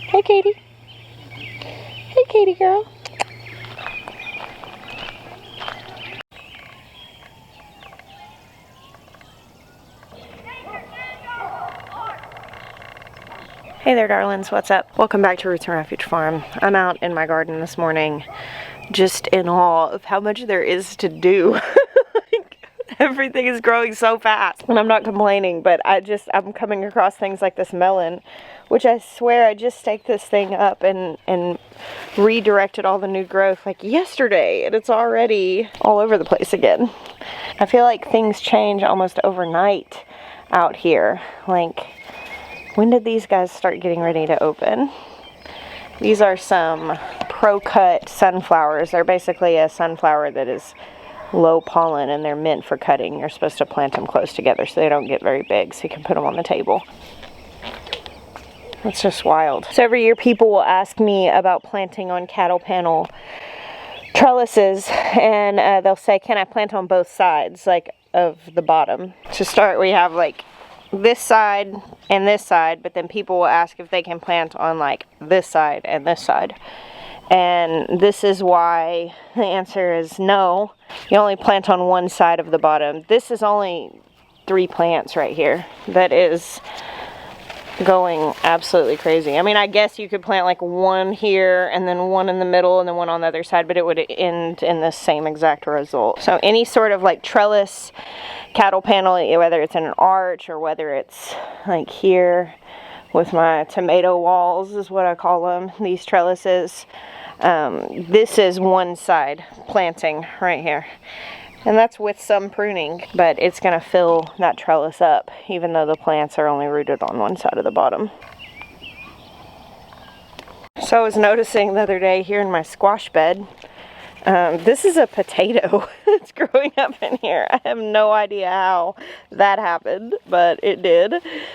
Hey, Katie. Hey, Katie girl. Hey there, darlings. What's up? Welcome back to Roots and Refuge Farm. I'm out in my garden this morning, just in awe of how much there is to do. Everything is growing so fast, and I'm not complaining, but I'm coming across things like this melon, which I swear I just staked this thing up and redirected all the new growth like yesterday, and it's already all over the place again. I feel like things change almost overnight out here. Like, when did these guys start getting ready to open? These are some pro-cut sunflowers. They're basically a sunflower that is low pollen, and they're meant for cutting. You're supposed to plant them close together so they don't get very big, so you can put them on the table. It's just wild. So every year people will ask me about planting on cattle panel trellises, and they'll say, can I plant on both sides, like, of the bottom? To start, we have like this side and this side, but then people will ask if they can plant on like this side and this side. And this is why the answer is no. You only plant on one side of the bottom. This is only 3 plants right here that is going absolutely crazy. I mean, I guess you could plant like one here and then one in the middle and then one on the other side, but it would end in the same exact result. So any sort of like trellis, cattle panel, whether it's in an arch or whether it's like here with my tomato walls is what I call them, these trellises. This is one side planting right here. And that's with some pruning, but it's going to fill that trellis up, even though the plants are only rooted on one side of the bottom. So I was noticing the other day here in my squash bed, this is a potato that's growing up in here. I have no idea how that happened, but it did.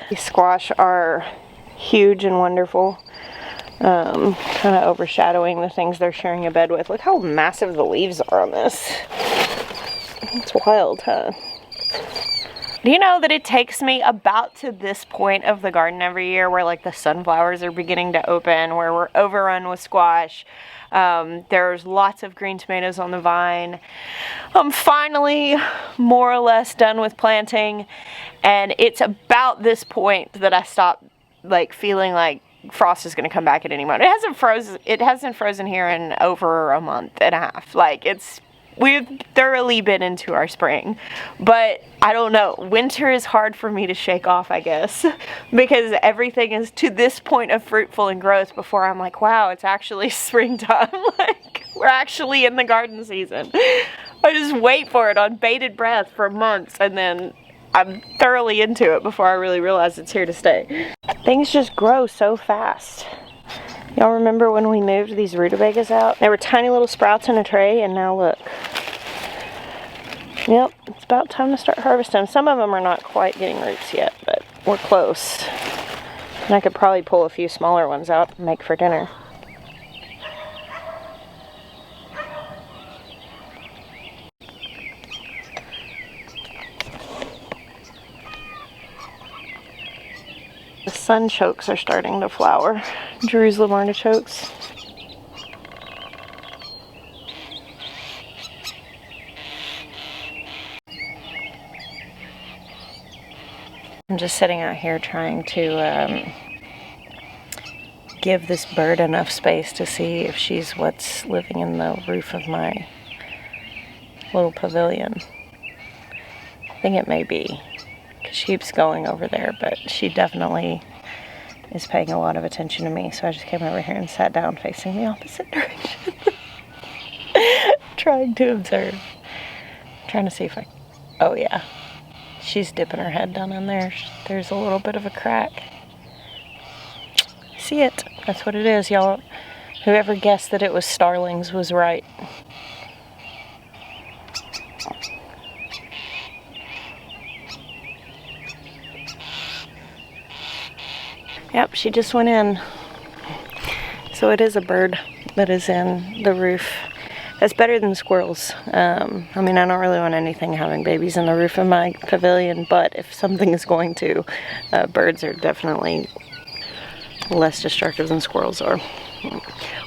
These squash are huge and wonderful, kind of overshadowing the things they're sharing a bed with. Look how massive the leaves are on this. It's wild, huh? Do you know that it takes me about to this point of the garden every year where like the sunflowers are beginning to open, where we're overrun with squash. There's lots of green tomatoes on the vine. I'm finally more or less done with planting, and it's about this point that I stop like feeling like frost is going to come back at any moment. It hasn't frozen here in over a month and a half. Like, we've thoroughly been into our spring, but I don't know. Winter is hard for me to shake off, I guess, because everything is to this point of fruitful and growth before I'm like, wow, it's actually springtime. Like, we're actually in the garden season. I just wait for it on bated breath for months, and then I'm thoroughly into it before I really realize it's here to stay. Things just grow so fast. Y'all remember when we moved these rutabagas out? They were tiny little sprouts in a tray, and now look. Yep, it's about time to start harvesting. Some of them are not quite getting roots yet, but we're close. And I could probably pull a few smaller ones out and make for dinner. The sunchokes are starting to flower. Jerusalem artichokes. I'm just sitting out here trying to give this bird enough space to see if she's what's living in the roof of my little pavilion. I think it may be. She keeps going over there, but she definitely is paying a lot of attention to me, so I just came over here and sat down facing the opposite direction. Trying to observe. Trying to see if oh yeah, she's dipping her head down in there. There's a little bit of a crack. See it? That's what it is, y'all. Whoever guessed that it was starlings was right. Yep, she just went in. So it is a bird that is in the roof. That's better than squirrels. I mean, I don't really want anything having babies in the roof of my pavilion, but if something is going to, birds are definitely less destructive than squirrels are.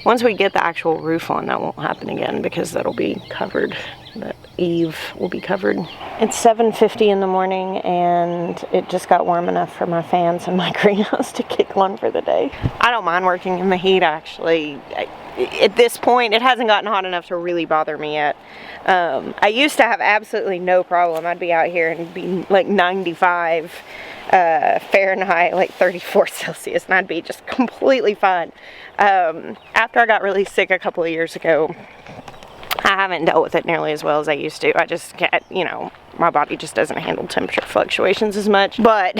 Once we get the actual roof on, that won't happen again because that'll be covered. That eave will be covered. It's 7:50 in the morning and it just got warm enough for my fans in my greenhouse to kick on for the day. I don't mind working in the heat, actually. At this point, it hasn't gotten hot enough to really bother me yet. I used to have absolutely no problem. I'd be out here and be like 95 Fahrenheit, like 34 Celsius, and I'd be just completely fine. After I got really sick a couple of years ago, I haven't dealt with it nearly as well as I used to. I just can't, you know, my body just doesn't handle temperature fluctuations as much. But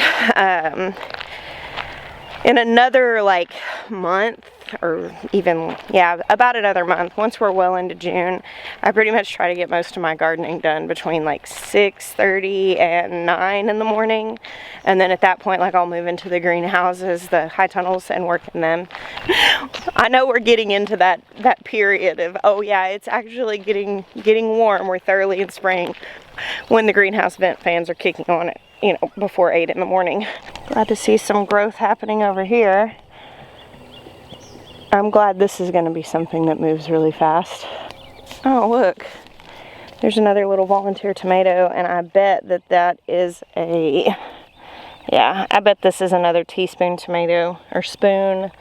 in another like month, or even, yeah, about another month, once we're well into June, I pretty much try to get most of my gardening done between like 6:30 and 9 in the morning. And then at that point, like, I'll move into the greenhouses, the high tunnels, and work in them. I know we're getting into that period of, oh yeah, it's actually getting warm. We're thoroughly in spring when the greenhouse vent fans are kicking on it, you know, before 8 in the morning. Glad to see some growth happening over here. I'm glad this is going to be something that moves really fast. Oh, look. There's another little volunteer tomato, and I bet that is a... Yeah, I bet this is another teaspoon tomato, or spoon.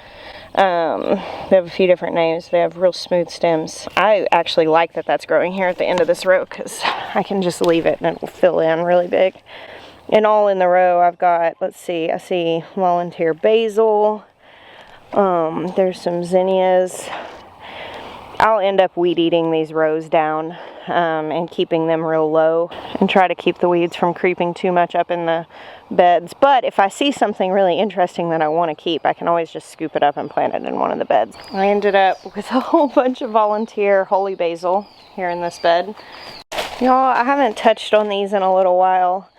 They have a few different names. They have real smooth stems. I actually like that that's growing here at the end of this row, because I can just leave it and it will fill in really big. And all in the row, I've got, let's see, I see volunteer basil. There's some zinnias. I'll end up weed eating these rows down and keeping them real low and try to keep the weeds from creeping too much up in the beds. But if I see something really interesting that I want to keep, I can always just scoop it up and plant it in one of the beds. I ended up with a whole bunch of volunteer holy basil here in this bed. Y'all, I haven't touched on these in a little while.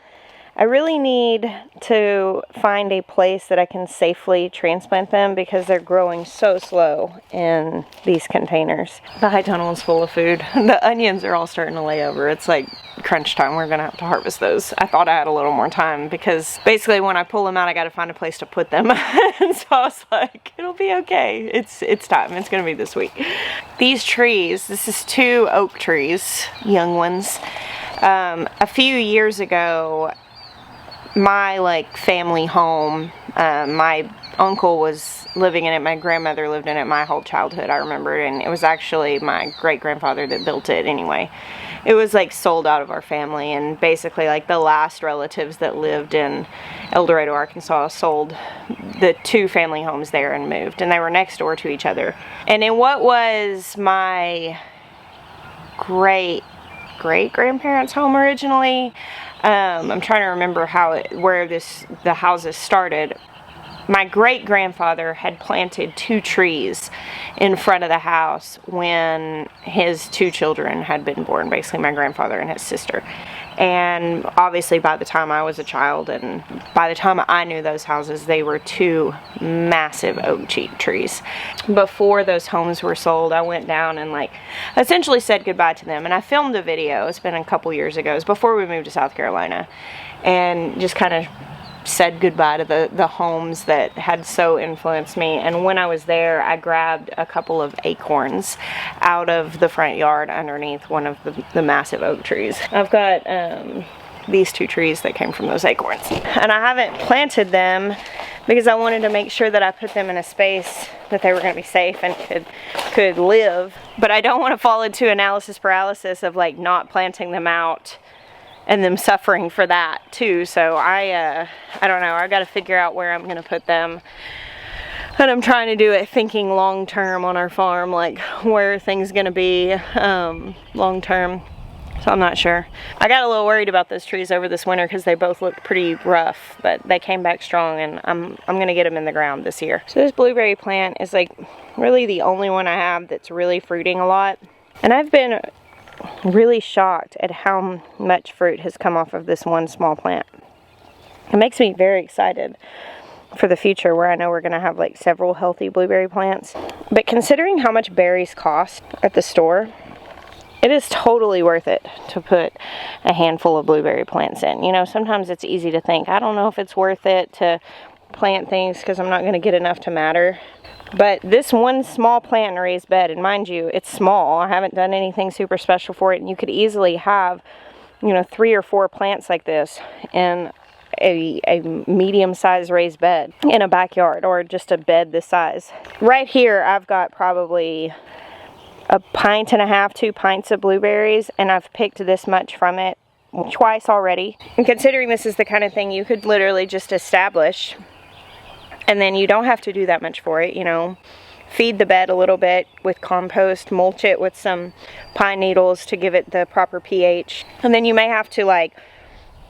I really need to find a place that I can safely transplant them because they're growing so slow in these containers. The high tunnel is full of food. The onions are all starting to lay over. It's like crunch time. We're gonna have to harvest those. I thought I had a little more time because basically when I pull them out, I gotta find a place to put them. And so I was like, it'll be okay. It's time. It's gonna be this week. These trees, this is 2 oak trees, young ones. A few years ago, my like family home, my uncle was living in it, my grandmother lived in it my whole childhood, I remember, and it was actually my great-grandfather that built it anyway. It was like sold out of our family, and basically like the last relatives that lived in El Dorado, Arkansas sold the 2 family homes there and moved, and they were next door to each other. And in what was my great-grandparents' home originally, I'm trying to remember where the houses started. My great-grandfather had planted 2 trees in front of the house when his 2 children had been born, basically my grandfather and his sister. And obviously by the time I was a child and by the time I knew those houses, they were 2 massive oak trees. Before those homes were sold, I went down and like essentially said goodbye to them. And I filmed a video, it's been a couple years ago, it was before we moved to South Carolina, and just kind of said goodbye to the homes that had so influenced me. And when I was there, I grabbed a couple of acorns out of the front yard underneath one of the massive oak trees. I've got these 2 trees that came from those acorns, and I haven't planted them because I wanted to make sure that I put them in a space that they were going to be safe and could live. But I don't want to fall into analysis paralysis of like not planting them out and them suffering for that too. So I don't know, I've got to figure out where I'm going to put them. And I'm trying to do it thinking long term on our farm, like where are things going to be long term. So I'm not sure. I got a little worried about those trees over this winter because they both looked pretty rough, but they came back strong, and I'm going to get them in the ground this year. So this blueberry plant is like really the only one I have that's really fruiting a lot. And I've been really shocked at how much fruit has come off of this one small plant. It makes me very excited for the future, where I know we're going to have like several healthy blueberry plants. But considering how much berries cost at the store, it is totally worth it to put a handful of blueberry plants in. You know, sometimes it's easy to think, I don't know if it's worth it to plant things because I'm not going to get enough to matter. But this one small plant in a raised bed, and mind you, it's small. I haven't done anything super special for it, and you could easily have, you know, 3 or 4 plants like this in a medium-sized raised bed in a backyard, or just a bed this size. Right here, I've got probably 1.5 pints, 2 pints of blueberries, and I've picked this much from it twice already. And considering this is the kind of thing you could literally just establish, and then you don't have to do that much for it, you know. Feed the bed a little bit with compost, mulch it with some pine needles to give it the proper pH. And then you may have to like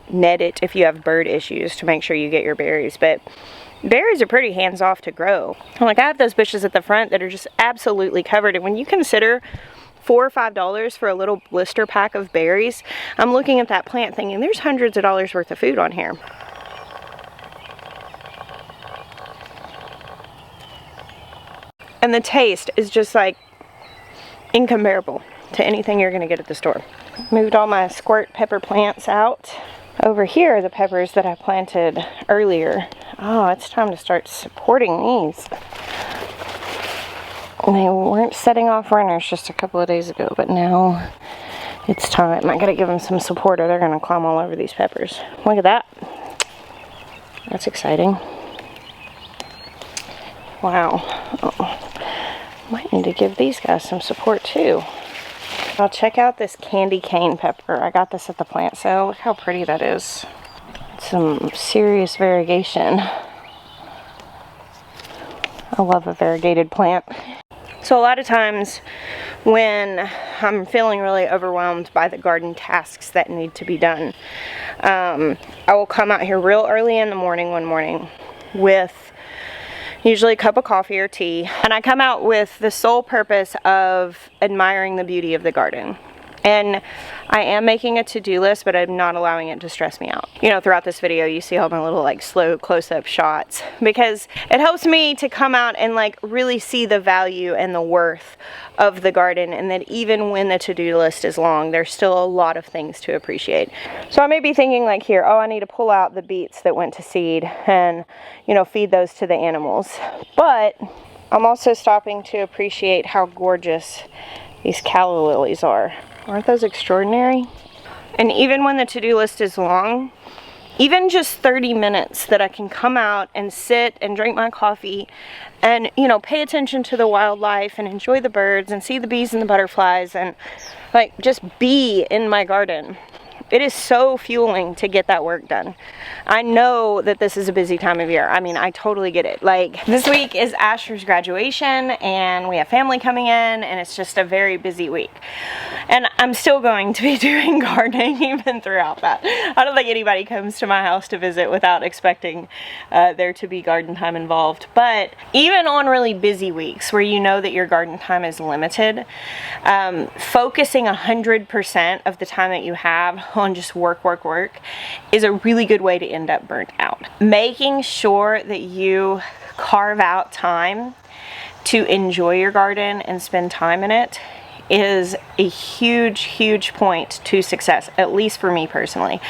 net it if you have bird issues to make sure you get your berries. But berries are pretty hands-off to grow. Like, I have those bushes at the front that are just absolutely covered. And when you consider $4 or $5 for a little blister pack of berries, I'm looking at that plant thinking there's hundreds of dollars worth of food on here. And the taste is just like incomparable to anything you're gonna get at the store. Moved all my squirt pepper plants out. Over here are the peppers that I planted earlier. Oh, it's time to start supporting these. They weren't setting off runners just a couple of days ago, but now it's time. I gotta give them some support or they're gonna climb all over these peppers. Look at that. That's exciting. Wow. Oh. Might need to give these guys some support too. I'll check out this candy cane pepper. I got this at the plant sale. Look how pretty that is. Some serious variegation. I love a variegated plant. So a lot of times when I'm feeling really overwhelmed by the garden tasks that need to be done, I will come out here real early in the morning one morning with usually a cup of coffee or tea, and I come out with the sole purpose of admiring the beauty of the garden. And I am making a to-do list, but I'm not allowing it to stress me out. You know, throughout this video, you see all my little like slow close-up shots, because it helps me to come out and like really see the value and the worth of the garden, and that even when the to-do list is long, there's still a lot of things to appreciate. So I may be thinking like here, oh, I need to pull out the beets that went to seed and, you know, feed those to the animals. But I'm also stopping to appreciate how gorgeous these calla lilies are. Aren't those extraordinary? And even when the to-do list is long, even just 30 minutes that I can come out and sit and drink my coffee and, you know, pay attention to the wildlife and enjoy the birds and see the bees and the butterflies and like just be in my garden. It is so fueling to get that work done. I know that this is a busy time of year. I mean, I totally get it. Like, this week is Asher's graduation and we have family coming in, and it's just a very busy week. And I'm still going to be doing gardening even throughout that. I don't think anybody comes to my house to visit without expecting there to be garden time involved. But even on really busy weeks where you know that your garden time is limited, focusing 100% of the time that you have on just work is a really good way to end up burnt out. Making sure that you carve out time to enjoy your garden and spend time in it is a huge point to success, at least for me personally.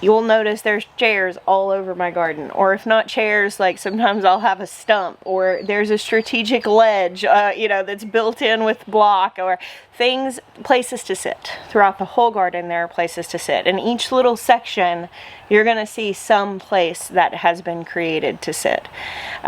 You'll notice there's chairs all over my garden, or if not chairs, like sometimes I'll have a stump, or there's a strategic ledge, you know, that's built in with block, or places to sit. Throughout the whole garden there are places to sit, and each little section you're gonna see some place that has been created to sit,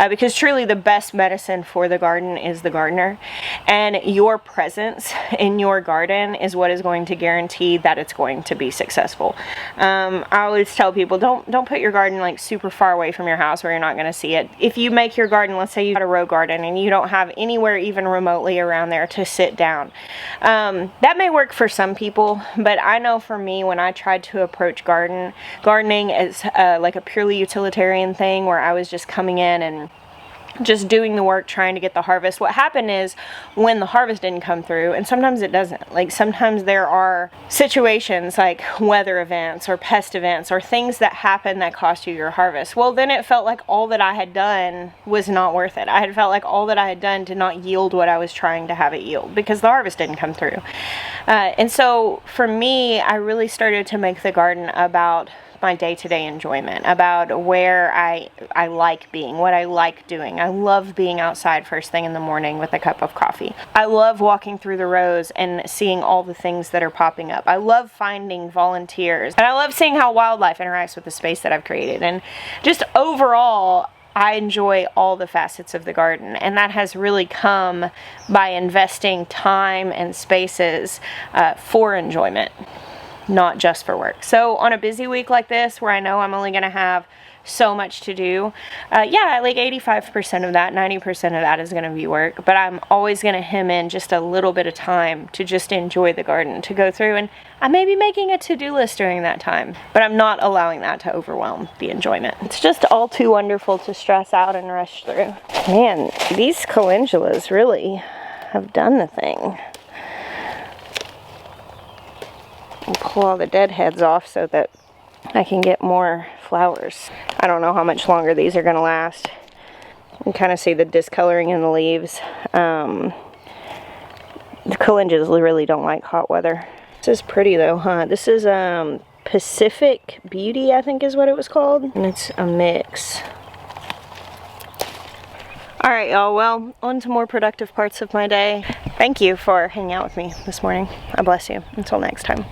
because truly the best medicine for the garden is the gardener, and your presence in your garden is what is going to guarantee that it's going to be successful. I always tell people, don't put your garden like super far away from your house where you're not going to see it. If you make your garden, let's say you've got a row garden and you don't have anywhere even remotely around there to sit down, that may work for some people, but I know for me, when I tried to approach gardening as like a purely utilitarian thing where I was just coming in and just doing the work, trying to get the harvest, what happened is when the harvest didn't come through, and sometimes it doesn't, like sometimes there are situations like weather events or pest events or things that happen that cost you your harvest, well then it felt like all that I had done was not worth it. I had felt like all that I had done did not yield what I was trying to have it yield because the harvest didn't come through. And so for me, I really started to make the garden about my day-to-day enjoyment, about where I like being, what I like doing. I love being outside first thing in the morning with a cup of coffee. I love walking through the rows and seeing all the things that are popping up. I love finding volunteers, and I love seeing how wildlife interacts with the space that I've created. And just overall, I enjoy all the facets of the garden, and that has really come by investing time and spaces for enjoyment, not just for work. So on a busy week like this, where I know I'm only going to have so much to do, yeah, like 85% of that, 90% of that is going to be work, but I'm always going to hem in just a little bit of time to just enjoy the garden, to go through, and I may be making a to-do list during that time, but I'm not allowing that to overwhelm the enjoyment. It's just all too wonderful to stress out and rush through. Man, these calendulas really have done the thing. I'll pull all the dead heads off so that I can get more flowers. I don't know how much longer these are going to last. You can kind of see the discoloring in the leaves. The calendulas really don't like hot weather. This is pretty though, huh? This is Pacific Beauty, I think is what it was called. And it's a mix. Alright y'all, well, on to more productive parts of my day. Thank you for hanging out with me this morning. I bless you. Until next time.